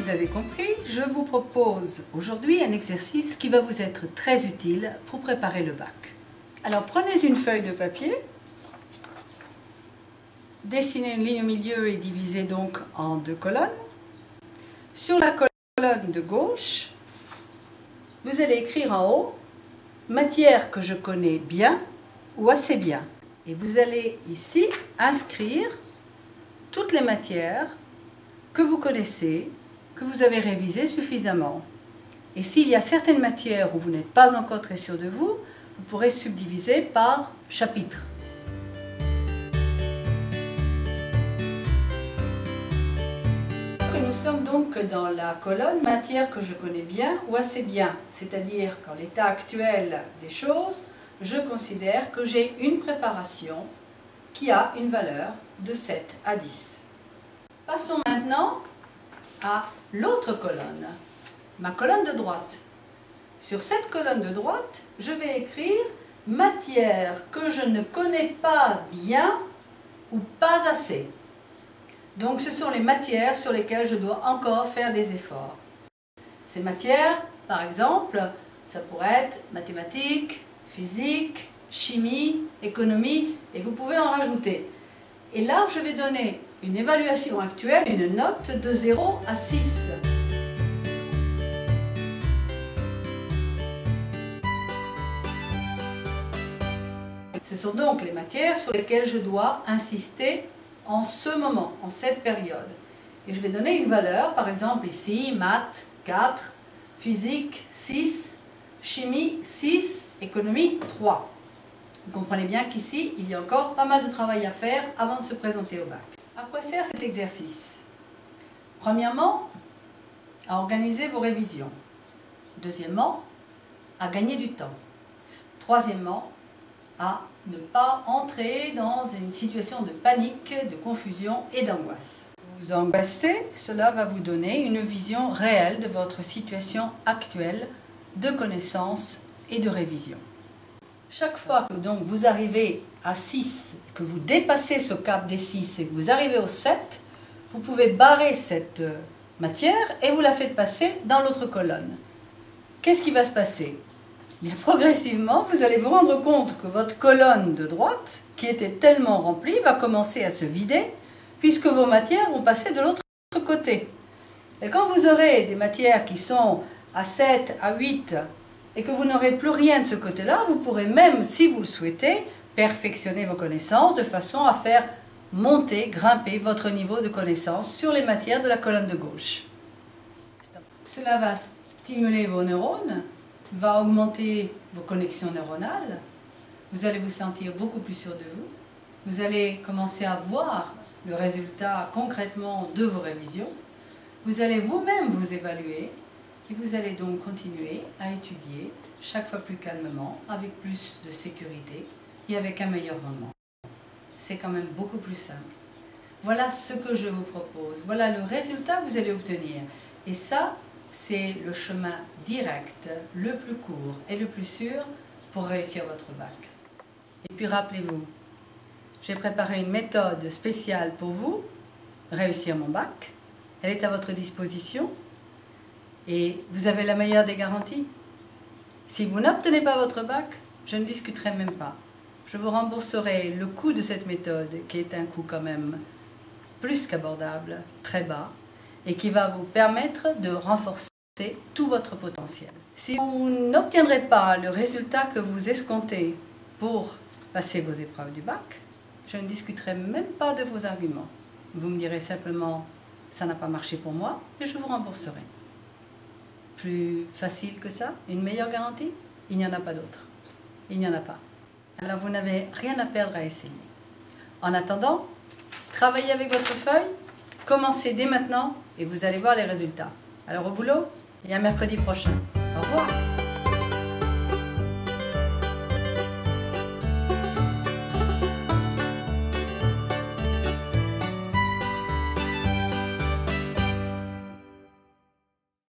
vous avez compris, je vous propose aujourd'hui un exercice qui va vous être très utile pour préparer le bac. Alors prenez une feuille de papier, dessinez une ligne au milieu et divisez donc en deux colonnes. Sur la colonne de gauche, vous allez écrire en haut « Matière que je connais bien ou assez bien ». Et vous allez ici inscrire toutes les matières que vous connaissez, que vous avez révisées suffisamment. Et s'il y a certaines matières où vous n'êtes pas encore très sûr de vous, vous pourrez subdiviser par chapitre. Nous sommes donc dans la colonne matière que je connais bien ou assez bien, c'est-à-dire qu'en l'état actuel des choses, je considère que j'ai une préparation qui a une valeur de 7 à 10. Passons maintenant à l'autre colonne, ma colonne de droite. Sur cette colonne de droite, je vais écrire matière que je ne connais pas bien ou pas assez. Donc ce sont les matières sur lesquelles je dois encore faire des efforts. Ces matières, par exemple, ça pourrait être mathématiques, physique, chimie, économie, et vous pouvez en rajouter. Et là, je vais donner une évaluation actuelle, une note de 0 à 6. Ce sont donc les matières sur lesquelles je dois insister en ce moment, en cette période. Et je vais donner une valeur, par exemple ici, maths 4, physique 6, chimie 6, économie 3. Vous comprenez bien qu'ici, il y a encore pas mal de travail à faire avant de se présenter au bac. À quoi sert cet exercice? Premièrement, à organiser vos révisions. Deuxièmement, à gagner du temps. Troisièmement, à ne pas entrer dans une situation de panique, de confusion et d'angoisse. Vous angoissez, cela va vous donner une vision réelle de votre situation actuelle de connaissance et de révision. Chaque fois que donc vous arrivez à 6, que vous dépassez ce cap des 6 et que vous arrivez au 7, vous pouvez barrer cette matière et vous la faites passer dans l'autre colonne. Qu'est-ce qui va se passer? Bien, progressivement, vous allez vous rendre compte que votre colonne de droite, qui était tellement remplie, va commencer à se vider, puisque vos matières vont passer de l'autre côté. Et quand vous aurez des matières qui sont à 7, à 8, et que vous n'aurez plus rien de ce côté-là, vous pourrez même, si vous le souhaitez, perfectionner vos connaissances de façon à faire monter, grimper votre niveau de connaissance sur les matières de la colonne de gauche. Cela va stimuler vos neurones, va augmenter vos connexions neuronales, vous allez vous sentir beaucoup plus sûr de vous, vous allez commencer à voir le résultat concrètement de vos révisions, vous allez vous-même vous évaluer et vous allez donc continuer à étudier chaque fois plus calmement, avec plus de sécurité et avec un meilleur rendement. C'est quand même beaucoup plus simple. Voilà ce que je vous propose, voilà le résultat que vous allez obtenir. Et ça, c'est le chemin direct, le plus court et le plus sûr pour réussir votre bac. Et puis rappelez-vous, j'ai préparé une méthode spéciale pour vous, réussir mon bac. Elle est à votre disposition et vous avez la meilleure des garanties. Si vous n'obtenez pas votre bac, je ne discuterai même pas. Je vous rembourserai le coût de cette méthode, qui est un coût quand même plus qu'abordable, très bas, et qui va vous permettre de renforcer tout votre potentiel. Si vous n'obtiendrez pas le résultat que vous escomptez pour passer vos épreuves du bac, je ne discuterai même pas de vos arguments. Vous me direz simplement « ça n'a pas marché pour moi » et je vous rembourserai. Plus facile que ça? Une meilleure garantie? Il n'y en a pas d'autre. Il n'y en a pas. Alors vous n'avez rien à perdre à essayer. En attendant, travaillez avec votre feuille, commencez dès maintenant et vous allez voir les résultats. Alors au boulot et à mercredi prochain. Au revoir.